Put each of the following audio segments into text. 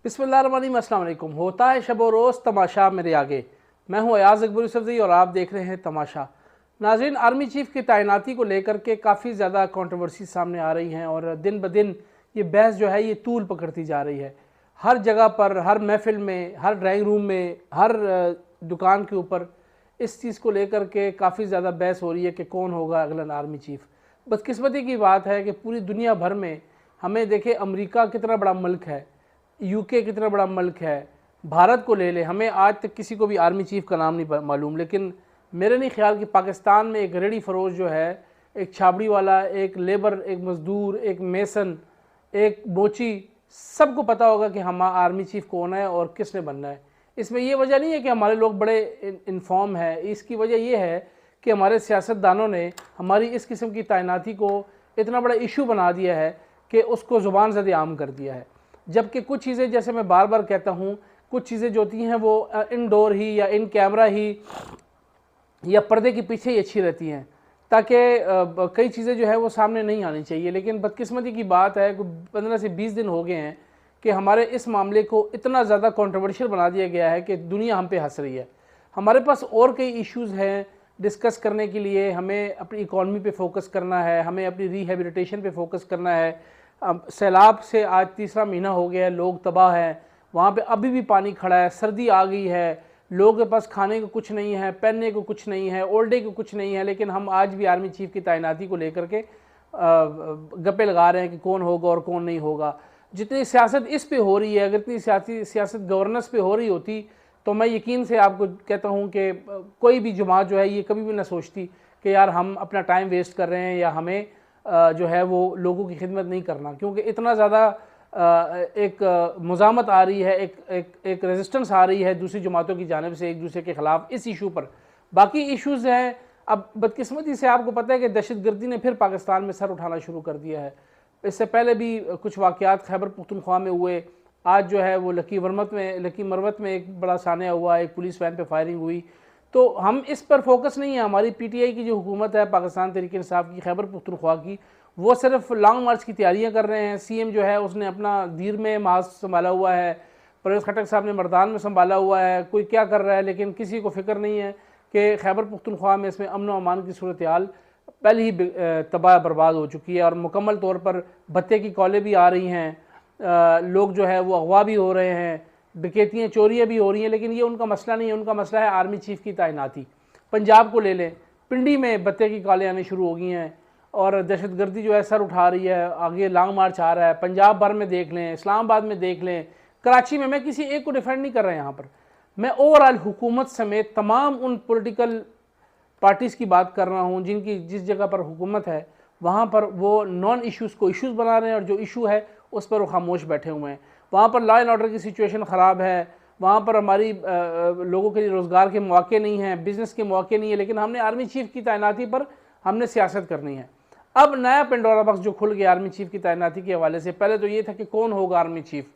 बिस्मिल्लाहिर्रहमानिर्रहीम, अस्सलाम वालेकुम। होता है शब व रोज़ तमाशा मेरे आगे। मैं हूँ अयाज़ अकबर यूसुफ़ज़ई और आप देख रहे हैं तमाशा। नाज़रीन, आर्मी चीफ़ की तैनाती को लेकर के काफ़ी ज़्यादा कंट्रोवर्सी सामने आ रही हैं और दिन ब दिन ये बहस जो है ये तूल पकड़ती जा रही है। हर जगह पर, हर महफ़िल में, हर ड्राइंग रूम में, हर दुकान के ऊपर इस चीज़ को लेकर के काफ़ी ज़्यादा बहस हो रही है कि कौन होगा अगला आर्मी चीफ़। बदकिस्मती की बात है कि पूरी दुनिया भर में हमें देखें, अमेरिका कितना बड़ा मुल्क है, यूके कितना बड़ा मुल्क है, भारत को ले ले, हमें आज तक किसी को भी आर्मी चीफ़ का नाम नहीं मालूम। लेकिन मेरे नहीं ख्याल कि पाकिस्तान में एक रेडी फरोश जो है, एक छाबड़ी वाला, एक लेबर, एक मज़दूर, एक मेसन, एक बोची, सबको पता होगा कि हम आर्मी चीफ़ कौन है और किसने बनना है। इसमें ये वजह नहीं है कि हमारे लोग बड़े इन्फॉर्म हैं, इसकी वजह यह है कि हमारे सियासतदानों ने हमारी इस किस्म की तैनाती को इतना बड़ा इशू बना दिया है कि उसको ज़ुबान ज़द आम कर दिया है। जबकि कुछ चीज़ें, जैसे मैं बार बार कहता हूँ, कुछ चीज़ें जो होती हैं वो इनडोर ही या इन कैमरा ही या पर्दे के पीछे ही अच्छी रहती हैं, ताकि कई चीज़ें जो है वो सामने नहीं आनी चाहिए। लेकिन बदकिस्मती की बात है कि 15 से 20 दिन हो गए हैं कि हमारे इस मामले को इतना ज़्यादा कंट्रोवर्शियल बना दिया गया है कि दुनिया हम पे हंस रही है। हमारे पास और कई इश्यूज़ हैं डिस्कस करने के लिए। हमें अपनी इकॉनमी पे फोकस करना है, हमें अपनी रिहेबिलिटेशन पे फोकस करना है। सैलाब से आज तीसरा महीना हो गया है, लोग तबाह हैं, वहाँ पे अभी भी पानी खड़ा है, सर्दी आ गई है, लोगों के पास खाने को कुछ नहीं है, पहनने को कुछ नहीं है, ओल्ड डे को कुछ नहीं है। लेकिन हम आज भी आर्मी चीफ़ की तैनाती को लेकर के गप्पे लगा रहे हैं कि कौन होगा और कौन नहीं होगा। जितनी सियासत इस पे हो रही है, अगर इतनी सियासत गवर्नेंस पे हो रही होती तो मैं यकीन से आपको कहता हूँ कि कोई भी जमात जो है ये कभी भी ना सोचती कि यार हम अपना टाइम वेस्ट कर रहे हैं या हमें जो है वो लोगों की खिदमत नहीं करना। क्योंकि इतना ज़्यादा एक मुज़ामत आ रही है, एक रेजिस्टेंस आ रही है दूसरी जमातों की जानिब से एक दूसरे के ख़िलाफ़ इस इशू पर। बाकी इश्यूज़ हैं। अब बदकिस्मती से आपको पता है कि दहशतगर्दी ने फिर पाकिस्तान में सर उठाना शुरू कर दिया है। इससे पहले भी कुछ वाक़यात खैबर पख्तूनख्वा में हुए। आज जो है वो लकी मरवत में एक बड़ा सानिया हुआ, एक पुलिस वैन पे फायरिंग हुई। तो हम इस पर फोकस नहीं है। हमारी पीटीआई की जो हुकूमत है, पाकिस्तान तहरीक इंसाफ की, खैबर पख्तूनख्वा की, वो सिर्फ लॉन्ग मार्च की तैयारियां कर रहे हैं। सीएम जो है उसने अपना दीर में मास्क संभाला हुआ है, परवेज़ खटक साहब ने मर्दान में संभाला हुआ है, कोई क्या कर रहा है, लेकिन किसी को फिक्र नहीं है कि खैबर पख्तूनख्वा में इसमें अमन व अमान की सूरत हाल पहले ही तबाह बर्बाद हो चुकी है और मुकम्मल तौर पर भत्ते की कॉलें भी आ रही हैं, लोग जो है वो अगवा भी हो रहे हैं, डकैतियाँ चोरियाँ भी हो रही हैं। लेकिन ये उनका मसला नहीं है, उनका मसला है आर्मी चीफ़ की तैनाती। पंजाब को ले लें, पिंडी में भत्ते की कॉलें आनी शुरू हो गई हैं और दहशतगर्दी जो है सर उठा रही है, आगे लॉन्ग मार्च आ रहा है। पंजाब भर में देख लें, इस्लामाबाद में देख लें, कराची में, मैं किसी एक को डिफेंड नहीं कर रहा यहाँ पर, मैं ओवरऑल हुकूमत समेत तमाम उन पॉलिटिकल पार्टीज़ की बात कर रहा हूँ जिनकी जिस जगह पर हुकूमत है वहाँ पर वो नॉन इश्यूज़ को इश्यूज़ बना रहे हैं और जो इशू है उस पर वो खामोश बैठे हुए हैं। वहाँ पर लॉ एंड ऑर्डर की सिचुएशन ख़राब है, वहाँ पर हमारी लोगों के लिए रोज़गार के मौके नहीं हैं, बिज़नेस के मौके नहीं है। लेकिन हमने आर्मी चीफ़ की तैनाती पर हमने सियासत करनी है। अब नया पेंडोरा बॉक्स जो खुल गया आर्मी चीफ़ की तैनाती के हवाले से। पहले तो ये था कि कौन होगा army chief.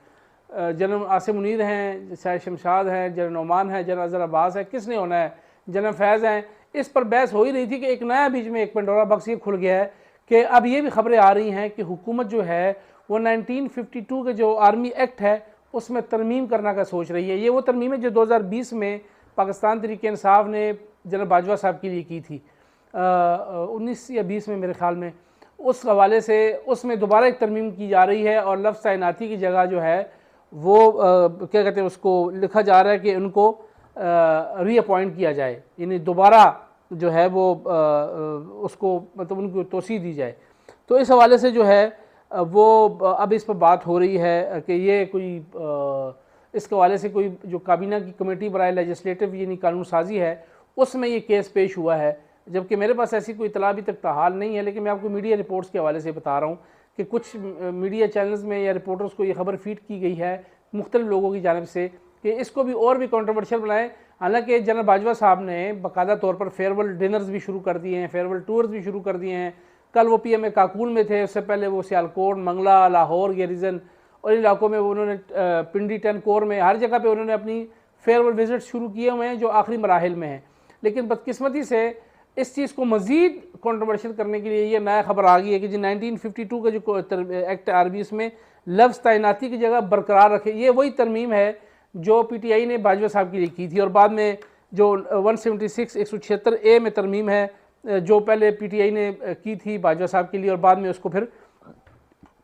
General Asim Munir हैं, सैयद शमशाद हैं, जनरल नोमान है, जनरल अज़हर अब्बास है, किसने होना है, जनरल फैज़ हैं। इस पर बहस हो ही रही थी कि एक नया बीच में एक पेंडोरा बॉक्स ये खुल गया है कि अब ये भी खबरें आ रही हैं कि हुकूमत जो है वो 1952 के जो आर्मी एक्ट है उसमें तरमीम करना का सोच रही है। ये वो तरमीम है जो 2020 में पाकिस्तान तहरीक इंसाफ ने जनरल बाजवा साहब के लिए की थी, 19 या 20 में मेरे ख्याल में। उस हवाले से उसमें दोबारा एक तरमीम की जा रही है और लफ्ज़ तैनाती की जगह जो है वो क्या कहते हैं उसको लिखा जा रहा है कि उनको रीअपॉइंट किया जाए, यानी दोबारा जो है वो उसको मतलब उनको तोसी दी जाए। तो इस हवाले से जो है वो अब इस पर बात हो रही है कि ये कोई इस हवाले से कोई जो काबीना की कमेटी बराए लेजिस्लेटिव यानी कानून साजी है उसमें ये केस पेश हुआ है। जबकि मेरे पास ऐसी कोई इतला अभी तक ताहाल नहीं है, लेकिन मैं आपको मीडिया रिपोर्ट्स के हवाले से बता रहा हूँ कि कुछ मीडिया चैनल्स में या रिपोर्टर्स को ये खबर फीड की गई है मुख्तलिफ लोगों की जानिब से कि इसको भी और भी कंट्रोवर्शियल बनाएं। हालांकि जनरल बाजवा साहब ने बाकायदा तौर पर फेयरवेल डिनर्स भी शुरू कर दिए हैं, फेयरवेल टूर्स भी शुरू कर दिए हैं। कल वो पीएमए काकूल में थे, उससे पहले वो सियालकोट, मंगला, लाहौर, गेरिजन और इन इलाकों में उन्होंने पिंडी 10 कोर में हर जगह पे उन्होंने अपनी फेयरवेल विजिट शुरू किए हुए हैं जो आखिरी मराहिल में हैं। लेकिन बदकिस्मती से इस चीज़ को मज़ीद कंट्रोवर्शियल करने के लिए ये नया खबर आ गई है कि जी 1952 का जो एक्ट आरबी उसमें लफ्ज़ तैनाती की जगह बरकरार रखे। ये वही तरमीम है जो पीटीआई ने बाजवा साहब के लिए की थी, और बाद में जो 176 176A में तरमीम है जो पहले पीटीआई ने की थी बाजवा साहब के लिए, और बाद में उसको फिर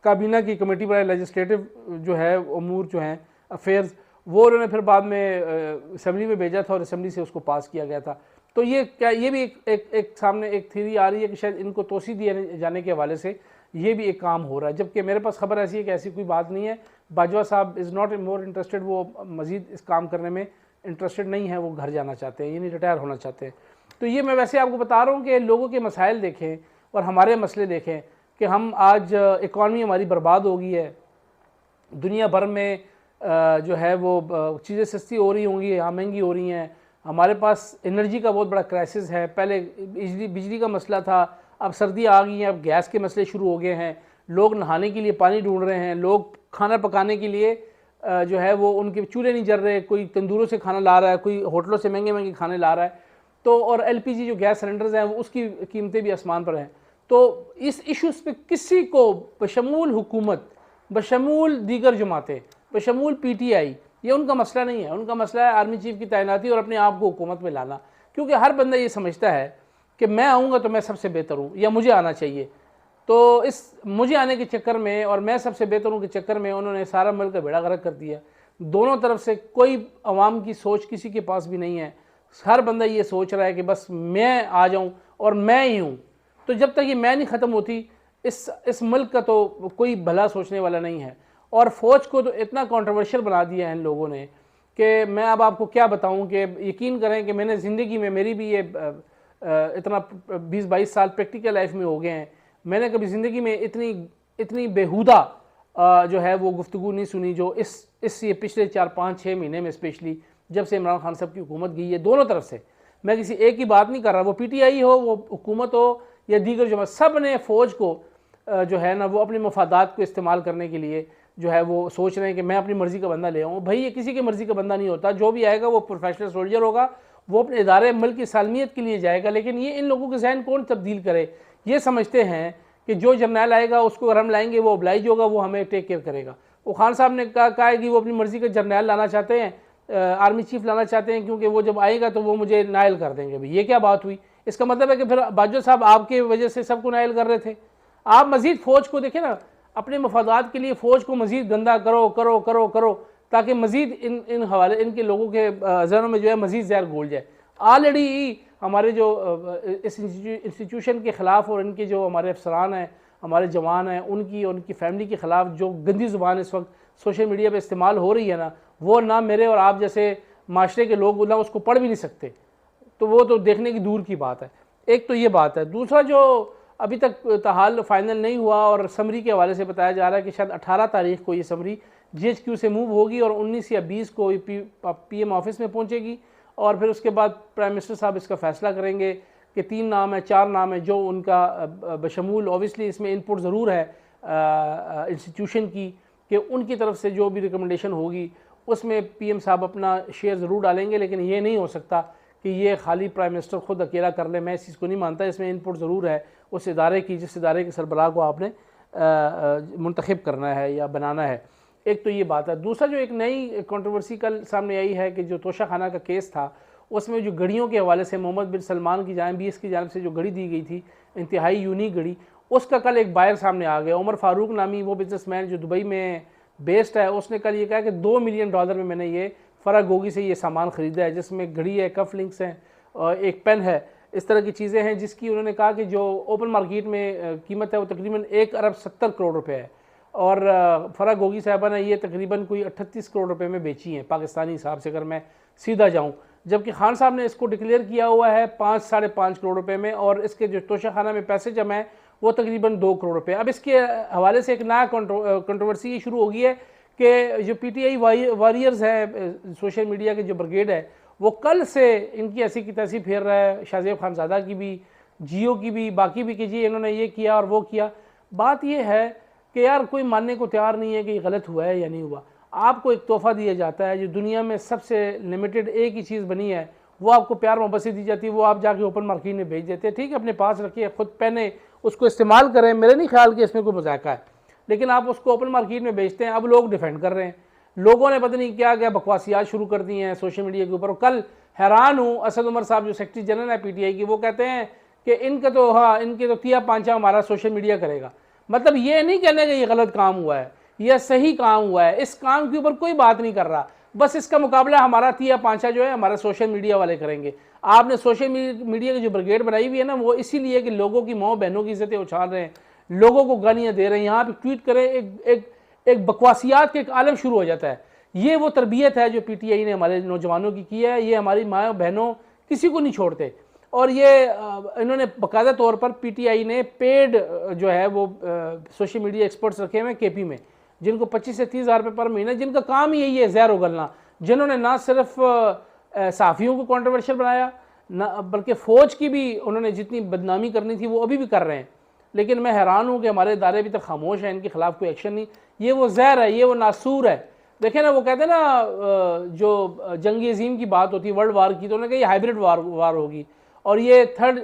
काबीना की कमेटी बनाई, लेजिस्लेटिव जो है अमूर जो हैं अफेयर्स, वो उन्होंने फिर बाद में असम्बली में भेजा था और असम्बली से उसको पास किया गया था। तो ये क्या, ये भी एक सामने एक थ्योरी आ रही है कि शायद इनको तोसी दिए जाने के हवाले से ये भी एक काम हो रहा है, जबकि मेरे पास खबर ऐसी है कि ऐसी कोई बात नहीं है। बाजवा साहब इज़ नॉट मोर इंटरेस्टेड, वो मज़ीद इस काम करने में इंटरेस्टेड नहीं है, वो घर जाना चाहते हैं, यानी रिटायर होना चाहते हैं। तो ये मैं वैसे आपको बता रहा हूँ कि लोगों के मसाइल देखें और हमारे मसले देखें कि हम आज इकॉनमी हमारी बर्बाद हो गई है, दुनिया भर में जो है वो चीज़ें सस्ती हो रही होंगी, यहाँ महंगी हो रही हैं, हमारे पास एनर्जी का बहुत बड़ा क्राइसिस है। पहले बिजली का मसला था, अब सर्दियाँ आ गई हैं, अब गैस के मसले शुरू हो गए हैं, लोग नहाने के लिए पानी ढूंढ रहे हैं, लोग खाना पकाने के लिए जो है वो उनके चूल्हे नहीं जल रहे, कोई तंदूरों से खाना ला रहा है, कोई होटलों से महंगे महंगे खाने ला रहा है। तो और एलपीजी जो गैस सिलेंडर्स हैं उसकी कीमतें भी आसमान पर हैं। तो इस इशूज़ पे किसी को बशमूल हुकूमत, बशमूल दीगर जमातें, बशमूल पीटीआई, ये उनका मसला नहीं है। उनका मसला है आर्मी चीफ की तैनाती और अपने आप को हुकूमत में लाना, क्योंकि हर बंदा ये समझता है कि मैं आऊँगा तो मैं सबसे बेहतर हूँ या मुझे आना चाहिए। तो इस मुझे आने के चक्कर में और मैं सबसे बेहतर हूँ के चक्कर में उन्होंने सारा मुल्क का बेड़ा गर्क कर दिया। दोनों तरफ से कोई अवाम की सोच किसी के पास भी नहीं है। हर बंदा ये सोच रहा है कि बस मैं आ जाऊँ और मैं ही हूँ। तो जब तक ये मैं नहीं ख़त्म होती इस मुल्क का तो कोई भला सोचने वाला नहीं है। और फ़ौज को तो इतना कंट्रोवर्शियल बना दिया है इन लोगों ने कि मैं अब आपको क्या बताऊं कि यकीन करें कि मैंने ज़िंदगी में, मेरी भी ये इतना 20-22 साल प्रैक्टिकल लाइफ में हो गए हैं, मैंने कभी ज़िंदगी में इतनी बेहुदा जो है वो गुफ्तगू नहीं सुनी जो इस ये पिछले 4-5-6 महीने में, स्पेशली जब से इमरान खान साहब की हुकूमत गई है दोनों तरफ से। मैं किसी एक की बात नहीं कर रहा, वो पीटीआई हो, वो हुकूमत हो या दीगर जमात, सब ने फ़ौज को जो है ना वो अपने मफादात को इस्तेमाल करने के लिए जो है वो सोच रहे हैं कि मैं अपनी मर्ज़ी का बंदा ले आऊँ। भाई ये किसी की मर्ज़ी का बंदा नहीं होता, जो भी आएगा वो प्रोफेशनल सोल्जर होगा, वो अपने इदारे मुल्क की सालमियत के लिए जाएगा। लेकिन ये इन लोगों के जहन कौन तब्दील करे? ये समझते हैं कि जो जर्नैल आएगा उसको अगर हम लाएंगे वो ओब्लाइज होगा, वो हमें टेक केयर करेगा। वो खान साहब ने कहा है कि वो अपनी मर्ज़ी का जर्नैल लाना चाहते हैं, आर्मी चीफ लाना चाहते हैं, क्योंकि वो जब आएगा तो वो मुझे नायल कर देंगे। भाई ये क्या बात हुई? इसका मतलब है कि फिर बाजवा साहब आपके वजह से सबको नायल कर रहे थे। आप मज़ीद फ़ौज को देखें ना, अपने मफादात के लिए फ़ौज को मज़ीद गंदा करो करो करो करो ताकि मज़ीद इन हवाले इनके लोगों के जहनों में जो है मज़ीद जहर घोल जाए। ऑलरेडी हमारे जो इस इंस्टीट्यूशन के ख़िलाफ़ और इनके जो हमारे अफसरान हैं, हमारे जवान हैं, उनकी फ़ैमिली के ख़िलाफ़ जो गंदी ज़ुबान इस वक्त सोशल मीडिया पर इस्तेमाल हो रही है ना, वो ना मेरे और आप जैसे माशरे के लोग ना उसको पढ़ भी नहीं सकते। तो वो तो देखने की दूर की बात है। एक तो ये बात है। दूसरा जो अभी तक ताहाल फाइनल नहीं हुआ और समरी के हवाले से बताया जा रहा है कि शायद 18 तारीख को ये समरी जीएचक्यू से मूव होगी और 19 या 20 को पीएम ऑफिस में पहुंचेगी, और फिर उसके बाद प्राइम मिनिस्टर साहब इसका फ़ैसला करेंगे कि 3 नाम है 4 नाम है जो उनका बशमूल, ऑब्वियसली इसमें इनपुट ज़रूर है इंस्टीट्यूशन की कि उनकी तरफ से जो भी रिकमेंडेशन होगी उसमें पीएम साहब अपना शेयर ज़रूर डालेंगे। लेकिन ये नहीं हो सकता कि ये खाली प्राइम मिनिस्टर ख़ुद अकेला कर ले, मैं इस चीज़ को नहीं मानता। इसमें इनपुट ज़रूर है उस इदारे की जिस इदारे के सरबराह को आपने मुंतखब करना है या बनाना है। एक तो ये बात है। दूसरा जो एक नई कंट्रोवर्सी कल सामने आई है कि जो तोशा खाना का केस था उसमें जो घड़ियों के हवाले से मोहम्मद बिन सलमान की जानिब BS की जानिब से जो घड़ी दी गई थी, इंतहाई यूनिक घड़ी, उसका कल एक बायर सामने आ गया। उमर फारूक नामी वो बिजनेसमैन जो दुबई में बेस्ड है, उसने कल ये कहा कि $2 मिलियन में मैंने ये फ़रा गोगी से ये सामान ख़रीदा है, जिसमें घड़ी है, कफ लिंक्स हैं और एक पेन है, इस तरह की चीज़ें हैं जिसकी उन्होंने कहा कि जो ओपन मार्केट में कीमत है वो तकरीबन 1 अरब 70 करोड़ रुपए है, और फ़रा गोगी साहबा ने ये तकरीबन कोई 38 करोड़ रुपए में बेची हैं पाकिस्तानी हिसाब से अगर मैं सीधा जाऊँ, जबकि खान साहब ने इसको डिक्लेयर किया हुआ है 5-5.5 करोड़ रुपए में, और इसके जो तोशा खाना में पैसे जमा है वो तकरीबन 2 करोड़ रुपए। अब इसके हवाले से एक नया कंट्रोवर्सी शुरू हो गई है कि जो PTI वॉरियर्स हैं, सोशल मीडिया के जो ब्रिगेड है, वो कल से इनकी ऐसी की तैसी फेर रहा है, शाहजेब खानज़ादा की भी, जियो की भी, बाकी भी कि जी इन्होंने ये किया और वो किया। बात ये है कि यार कोई मानने को तैयार नहीं है कि ये गलत हुआ है या नहीं हुआ। आपको एक तोहफ़ा दिया जाता है जो दुनिया में सबसे लिमिटेड एक ही चीज़ बनी है, वो आपको प्यार मोहब्बत से दी जाती है, वो आप जाके ओपन मार्केट में बेच देते हैं। ठीक है, अपने पास रखिए, खुद पहने, उसको इस्तेमाल करें, मेरे नहीं ख्याल कि इसमें कोई मजाका है, लेकिन आप उसको ओपन मार्केट में बेचते हैं। अब लोग डिफेंड कर रहे हैं, लोगों ने पता नहीं क्या क्या बकवासियात शुरू कर दी हैं सोशल मीडिया के ऊपर। कल हैरान हूँ, असद उमर साहब जो सेक्रेटरी जनरल है पीटीआई की, वो कहते हैं कि इनका तो हाँ, इनके तो तिया पांचा हमारा सोशल मीडिया करेगा। मतलब ये नहीं कहने का ये गलत काम हुआ है, यह सही काम हुआ है, इस काम के ऊपर कोई बात नहीं कर रहा, बस इसका मुकाबला हमारा तिया पांचा जो है हमारा सोशल मीडिया वाले करेंगे। आपने सोशल मीडिया की जो ब्रिगेड बनाई हुई है ना, वो इसीलिए कि लोगों की माँ बहनों की इज्जतें उछाल रहे हैं, लोगों को गालियां दे रहे हैं, यहाँ पे ट्वीट करें, एक बकवासियात के एक आलम शुरू हो जाता है। ये वो तरबियत है जो पीटीआई ने हमारे नौजवानों की है। ये हमारी माँ बहनों किसी को नहीं छोड़ते। और ये इन्होंने बाकायदा तौर पर पीटीआई ने पेड जो है वो सोशल मीडिया एक्सपर्ट्स रखे हुए हैं केपी में, जिनको 25 से 30 हज़ार रुपये पर महीना, जिनका काम ही यही है जहर उगलना, जिन्होंने ना सिर्फ सहाफ़ियों को कॉन्ट्रोवर्शियल बनाया, ना बल्कि फ़ौज की भी उन्होंने जितनी बदनामी करनी थी वो अभी भी कर रहे हैं। लेकिन मैं हैरान हूँ कि हमारे इदारे अभी तक खामोश हैं, इनके खिलाफ कोई एक्शन नहीं। ये वो जहर है, ये वो नासूर है। देखें ना, वो कहते हैं ना जो जंग अजीम की बात होती है वर्ल्ड वार की, तो उन्होंने कहा ये हाइब्रिड वार होगी, और ये थर्ड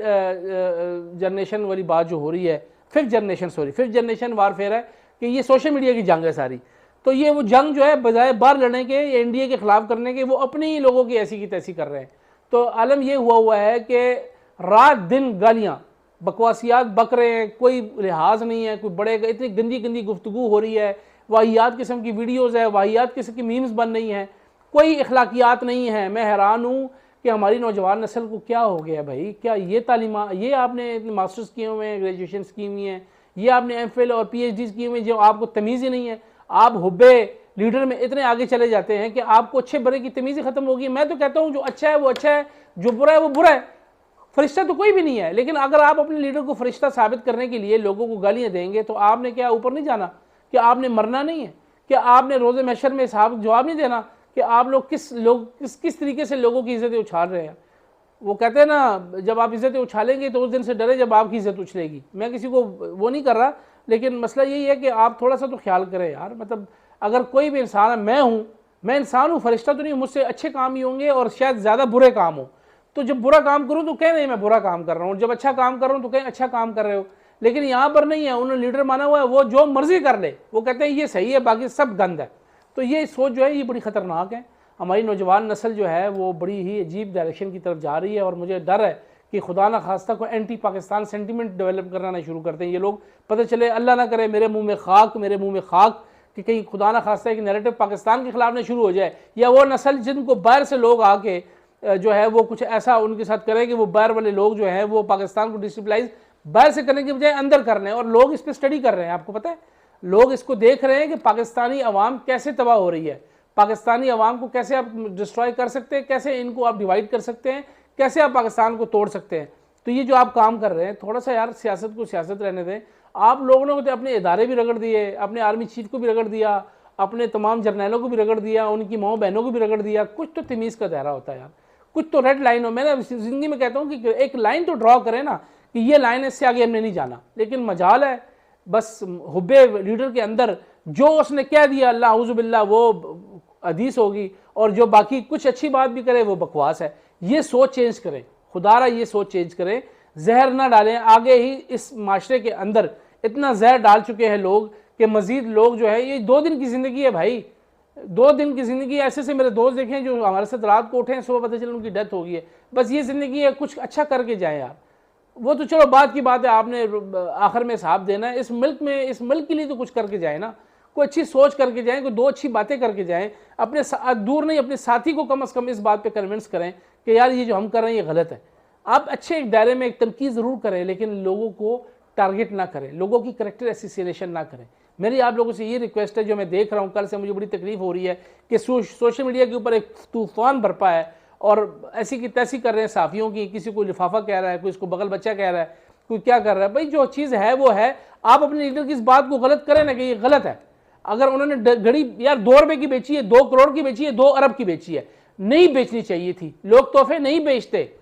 जनरेशन वाली बात जो हो रही है, फिफ्थ जनरेशन वारफेयर है कि ये सोशल मीडिया की जंग है सारी। तो ये वो जंग जो है बजाय बाहर लड़ने के, एनडीए के खिलाफ करने के, वो अपने ही लोगों की ऐसी की तैसी कर रहे हैं। तो आलम ये हुआ है कि रात दिन गालियाँ बकवासियात बक रहे हैं, कोई लिहाज नहीं है, कोई बड़े इतनी गंदी गंदी गुफ्तगू हो रही है, वाहियात किस्म की वीडियोज़ है, वाहियात किस्म की मीम्स बन रही हैं, कोई इखलाकियात नहीं है। मैं हैरान हूँ कि हमारी नौजवान नस्ल को क्या हो गया भाई। क्या ये तालीमा, ये आपने मास्टर्स किए हुए हैं, ग्रेजुएशन की हुई हैं, ये आपने एमफिल और पीएचडी किए हुए हैं, जो आपको तमीज़ ही नहीं है। आप हुब्बे लीडर में इतने आगे चले जाते हैं कि आपको अच्छे बुरे की तमीज़ ही ख़त्म होगी। मैं तो कहता हूँ जो अच्छा है वो अच्छा है, जो बुरा है वो बुरा है। फरिश्ता तो कोई भी नहीं है, लेकिन अगर आप अपने लीडर को फरिश्ता साबित करने के लिए लोगों को गालियाँ देंगे तो आपने क्या ऊपर नहीं जाना? कि आपने मरना नहीं है? कि आपने रोज़े महशर में साहब जवाब नहीं देना कि आप लोग किस तरीके से लोगों की इज्जतें उछाल रहे हैं? वो कहते हैं ना, जब आप इज्जतें उछालेंगे तो उस दिन से डरे जब आपकी इज्जत उछलेगी। मैं किसी को वो नहीं कर रहा, लेकिन मसला यही है कि आप थोड़ा सा तो ख्याल करें यार। मतलब अगर कोई भी इंसान है, मैं इंसान हूँ, फरिश्ता तो नहीं, मुझसे अच्छे काम ही होंगे और शायद ज़्यादा बुरे काम हो। तो जब बुरा काम करूँ तो कहें नहीं मैं बुरा काम कर रहा हूँ, जब अच्छा काम कर रहा हूँ तो कहें अच्छा काम कर रहे हो। लेकिन यहाँ पर नहीं है, उन्होंने लीडर माना हुआ है, वो जो मर्जी कर ले, वो कहते हैं ये सही है, बाकी सब गंद है। तो ये सोच जो है ये बड़ी ख़तरनाक है। हमारी नौजवान नस्ल जो है वो बड़ी ही अजीब डायरेक्शन की तरफ जा रही है, और मुझे डर है कि खुदा ना खास्ता को एंटी पाकिस्तान सेंटीमेंट डेवलप करना ना शुरू करते हैं ये लोग। पता चले, अल्लाह ना करे, मेरे मुँह में खाक कि कहीं खुदा ना खास्ता है कि नैरेटिव पाकिस्तान के खिलाफ ना शुरू हो जाए, या वो नस्ल जिनको बाहर से लोग आके जो है वो कुछ ऐसा उनके साथ करें कि वो बाहर वाले लोग जो हैं वो पाकिस्तान को डिस्टेबलाइज बाहर से करने के बजाय अंदर कर रहे हैं। और लोग इस पर स्टडी कर रहे हैं, आपको पता है, लोग इसको देख रहे हैं कि पाकिस्तानी अवाम कैसे तबाह हो रही है, पाकिस्तानी अवाम को कैसे आप डिस्ट्रॉय कर सकते हैं, कैसे इनको आप डिवाइड कर सकते हैं, कैसे आप पाकिस्तान को तोड़ सकते हैं। तो ये जो आप काम कर रहे हैं, थोड़ा सा यार सियासत को सियासत रहने दें। आप लोगों ने तो अपने इदारे भी रगड़ दिए, अपने आर्मी चीफ को भी रगड़ दिया, अपने तमाम जर्नैलों को भी रगड़ दिया, उनकी माँ बहनों को भी रगड़ दिया। कुछ तो तमीज़ का दायरा होता है यार, कुछ तो रेड लाइन हो। मैं ज़िंदगी में कहता हूँ कि एक लाइन तो ड्रॉ करें ना कि ये लाइन है, इससे आगे हमने नहीं जाना। लेकिन मजाल है बस हुब्बे लीडर के अंदर जो उसने कह दिया अल्लाह औज़ुबिल्लाह वो हदीस होगी, और जो बाकी कुछ अच्छी बात भी करे वो बकवास है। ये सोच चेंज करें, खुदारा ये सोच चेंज करें, जहर ना डालें। आगे ही इस माशरे के अंदर इतना जहर डाल चुके हैं लोग कि मजीद लोग जो है, ये 2 दिन की ज़िंदगी है भाई, 2 दिन की ज़िंदगी। ऐसे से मेरे दोस्त देखें जो हमारे साथ रात को उठे हैं, सुबह पता चला उनकी डेथ हो गई है। बस ये ज़िंदगी है, कुछ अच्छा करके जाएं यार। वो तो चलो बात की बात है, आपने आखिर में हिसाब देना है। इस मुल्क के लिए तो कुछ करके जाए ना, कोई अच्छी सोच करके जाएं, कोई 2 अच्छी बातें करके जाएं। अपने दूर नहीं, अपने साथी को कम से कम इस बात पे कन्विंस करें कि यार ये जो हम कर रहे हैं ये गलत है। आप अच्छे एक दायरे में एक तनकीद ज़रूर करें, लेकिन लोगों को टारगेट ना करें, लोगों की करेक्टर एसोसिएशन ना करें। मेरी आप लोगों से ये रिक्वेस्ट है, जो मैं देख रहा हूँ, कल से मुझे बड़ी तकलीफ हो रही है कि सोशल मीडिया के ऊपर एक तूफ़ान बरपा है और ऐसी की तैसी कर रहे हैं साफ़ियों की। किसी को लिफाफा कह रहा है, कोई इसको बगल बच्चा कह रहा है, कोई क्या कर रहा है। भाई जो चीज़ है वो है, आप अपने लीडर की इस बात को गलत करें ना कि ये गलत है। अगर उन्होंने घड़ी यार 2 रुपये की बेची है, 2 करोड़ की बेची है, 2 अरब की बेची है, नहीं बेचनी चाहिए थी। लोग तोहफे नहीं बेचते।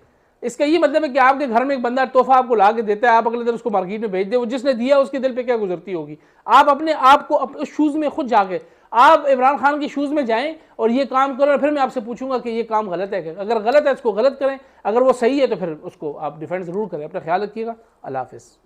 इसका ये मतलब है कि आपके घर में एक बंदा तोहफा आपको ला के देता है, आप अगले दिन उसको मार्केट में बेच दे, वो जिसने दिया उसके दिल पे क्या गुजरती होगी। आप अपने आप को अपने शूज़ में खुद जाके आप इमरान खान के शूज़ में जाएं और ये काम करो, और फिर मैं आपसे पूछूंगा कि ये काम गलत है क्या। अगर गलत है इसको गलत करें, अगर वो सही है तो फिर उसको आप डिफेंड ज़रूर करें। अपना ख्याल रखिएगा। अल्लाह हाफ़िज़।